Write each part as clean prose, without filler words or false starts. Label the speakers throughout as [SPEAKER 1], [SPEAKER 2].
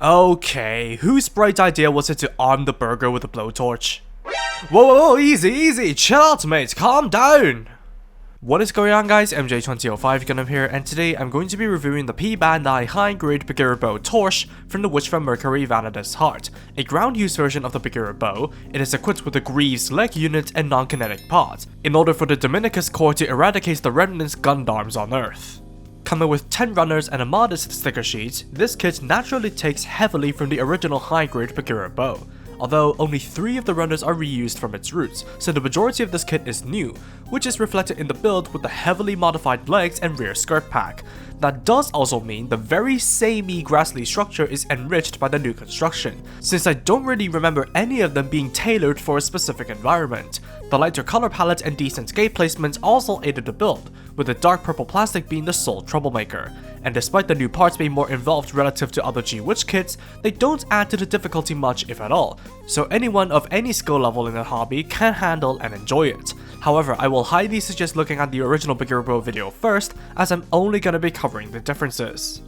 [SPEAKER 1] Okay, whose bright idea was it to arm the burger with a blowtorch? Whoa, easy, chill out mate, calm down! What is going on guys, MJ2005 Gundam here, and today I'm going to be reviewing the P-Bandai high-grade Beguir-Beu Torche from the Witch from Mercury Vanadis Heart. A ground-use version of the Beguir-Beu, it is equipped with a Greaves leg unit and non-kinetic pods, in order for the Dominicus Corps to eradicate the remnants Gundams on Earth. Coming with 10 runners and a modest sticker sheet, this kit naturally takes heavily from the original high-grade Beguir-Beu. Although only 3 of the runners are reused from its roots, so the majority of this kit is new, which is reflected in the build with the heavily modified legs and rear skirt pack. That does also mean the very samey Grassley structure is enriched by the new construction, since I don't really remember any of them being tailored for a specific environment. The lighter color palette and decent gate placements also aided the build, with the dark purple plastic being the sole troublemaker. And despite the new parts being more involved relative to other G-Witch kits, they don't add to the difficulty much if at all, so anyone of any skill level in the hobby can handle and enjoy it. However, I will highly suggest looking at the original Beguir-Beu video first, as I'm only going to be covering the differences.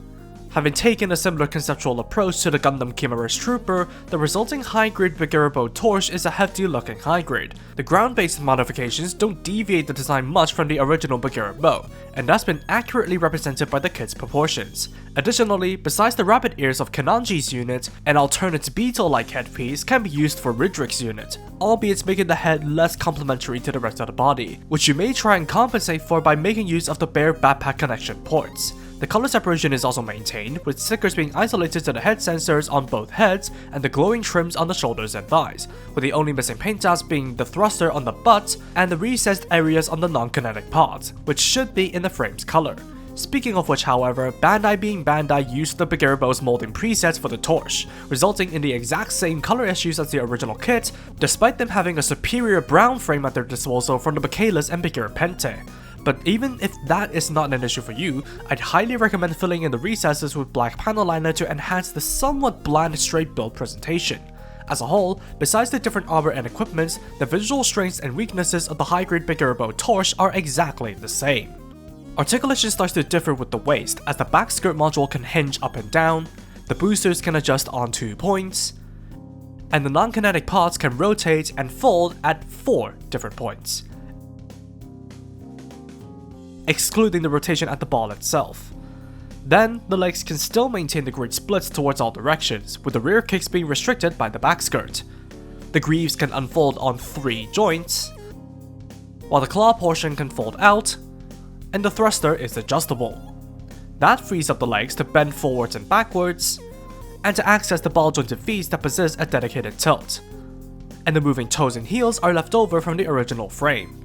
[SPEAKER 1] Having taken a similar conceptual approach to the Gundam Chimera's Trooper, the resulting high-grade Beguir-Beu Torche is a hefty-looking high-grade. The ground-based modifications don't deviate the design much from the original Beguir-Beu, and that's been accurately represented by the kit's proportions. Additionally, besides the rabbit ears of Kananji's unit, an alternate beetle-like headpiece can be used for Ridrick's unit, albeit making the head less complementary to the rest of the body, which you may try and compensate for by making use of the bare backpack connection ports. The color separation is also maintained, with stickers being isolated to the head sensors on both heads and the glowing trims on the shoulders and thighs, with the only missing paint jobs being the thruster on the butt and the recessed areas on the non-kinetic pods, which should be in the frame's color. Speaking of which, however, Bandai being Bandai used the Beguir-Beu's molding presets for the Torche, resulting in the exact same color issues as the original kit, despite them having a superior brown frame at their disposal from the Becalis and Beguir-Pente. But even if that is not an issue for you, I'd highly recommend filling in the recesses with black panel liner to enhance the somewhat bland straight build presentation. As a whole, besides the different armor and equipments, the visual strengths and weaknesses of the high-grade Beguir-Beu Torche are exactly the same. Articulation starts to differ with the waist, as the back skirt module can hinge up and down, the boosters can adjust on 2 points, and the non-kinetic pods can rotate and fold at 4 different points, excluding the rotation at the ball itself. Then, the legs can still maintain the great splits towards all directions, with the rear kicks being restricted by the back skirt. The greaves can unfold on 3 joints, while the claw portion can fold out, and the thruster is adjustable. That frees up the legs to bend forwards and backwards, and to access the ball-jointed feet that possess a dedicated tilt. And the moving toes and heels are left over from the original frame.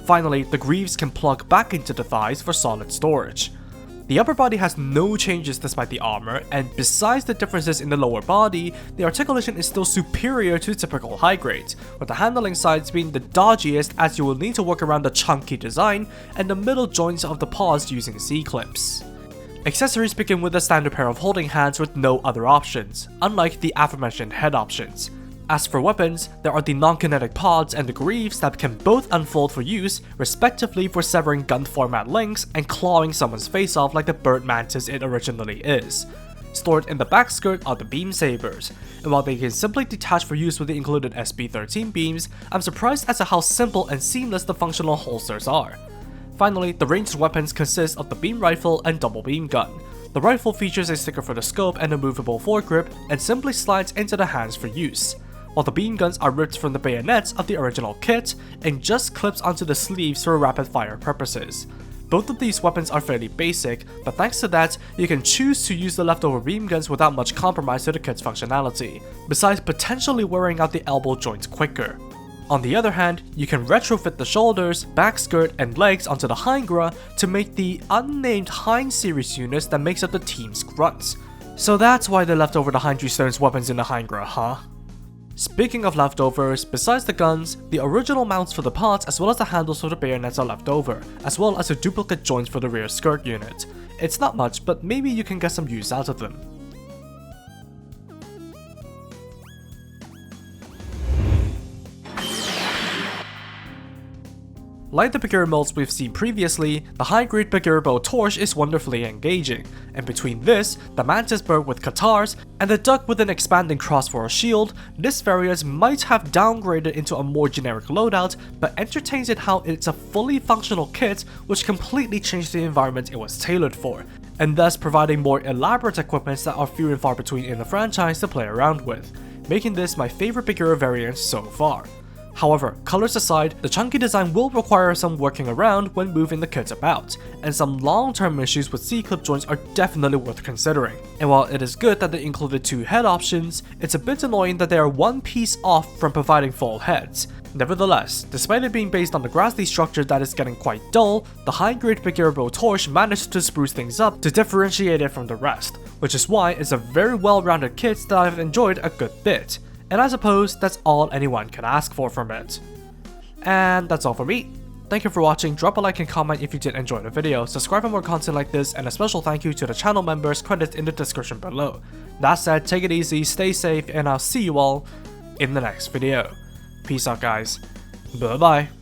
[SPEAKER 1] Finally, the greaves can plug back into the thighs for solid storage. The upper body has no changes despite the armor, and besides the differences in the lower body, the articulation is still superior to typical high grades, with the handling sides being the dodgiest as you will need to work around the chunky design and the middle joints of the paws using C-clips. Accessories begin with a standard pair of holding hands with no other options, unlike the aforementioned head options. As for weapons, there are the non-kinetic pods and the greaves that can both unfold for use, respectively for severing gun format links and clawing someone's face off like the bird mantis it originally is. Stored in the back skirt are the beam sabers, and while they can simply detach for use with the included SB13 beams, I'm surprised as to how simple and seamless the functional holsters are. Finally, the ranged weapons consist of the beam rifle and double beam gun. The rifle features a sticker for the scope and a movable foregrip, and simply slides into the hands for use, while the beam guns are ripped from the bayonets of the original kit and just clips onto the sleeves for rapid fire purposes. Both of these weapons are fairly basic, but thanks to that, you can choose to use the leftover beam guns without much compromise to the kit's functionality, besides potentially wearing out the elbow joints quicker. On the other hand, you can retrofit the shoulders, back skirt, and legs onto the Hydra to make the unnamed Hind series units that makes up the team's grunts. So that's why they left over the Hydra Stone's weapons in the Hydra, huh? Speaking of leftovers, besides the guns, the original mounts for the pods as well as the handles for the bayonets are left over, as well as the duplicate joints for the rear skirt unit. It's not much, but maybe you can get some use out of them. Like the Beguir molds we've seen previously, the high-grade Beguir-Beu Torche is wonderfully engaging, and between this, the Mantis bird with Katars, and the duck with an expanding cross for a shield, this variant might have downgraded into a more generic loadout, but entertains in how it's a fully functional kit which completely changed the environment it was tailored for, and thus providing more elaborate equipments that are few and far between in the franchise to play around with, making this my favorite Beguir variant so far. However, colors aside, the chunky design will require some working around when moving the kit about, and some long-term issues with C-clip joints are definitely worth considering. And while it is good that they included 2 head options, it's a bit annoying that they are one piece off from providing full heads. Nevertheless, despite it being based on the grassy structure that is getting quite dull, the high-grade Beguir-Beu Torche managed to spruce things up to differentiate it from the rest, which is why it's a very well-rounded kit that I've enjoyed a good bit. And I suppose that's all anyone can ask for from it. And that's all for me. Thank you for watching, drop a like and comment if you did enjoy the video, subscribe for more content like this, and a special thank you to the channel members, credits in the description below. That said, take it easy, stay safe, and I'll see you all in the next video. Peace out guys, bye bye.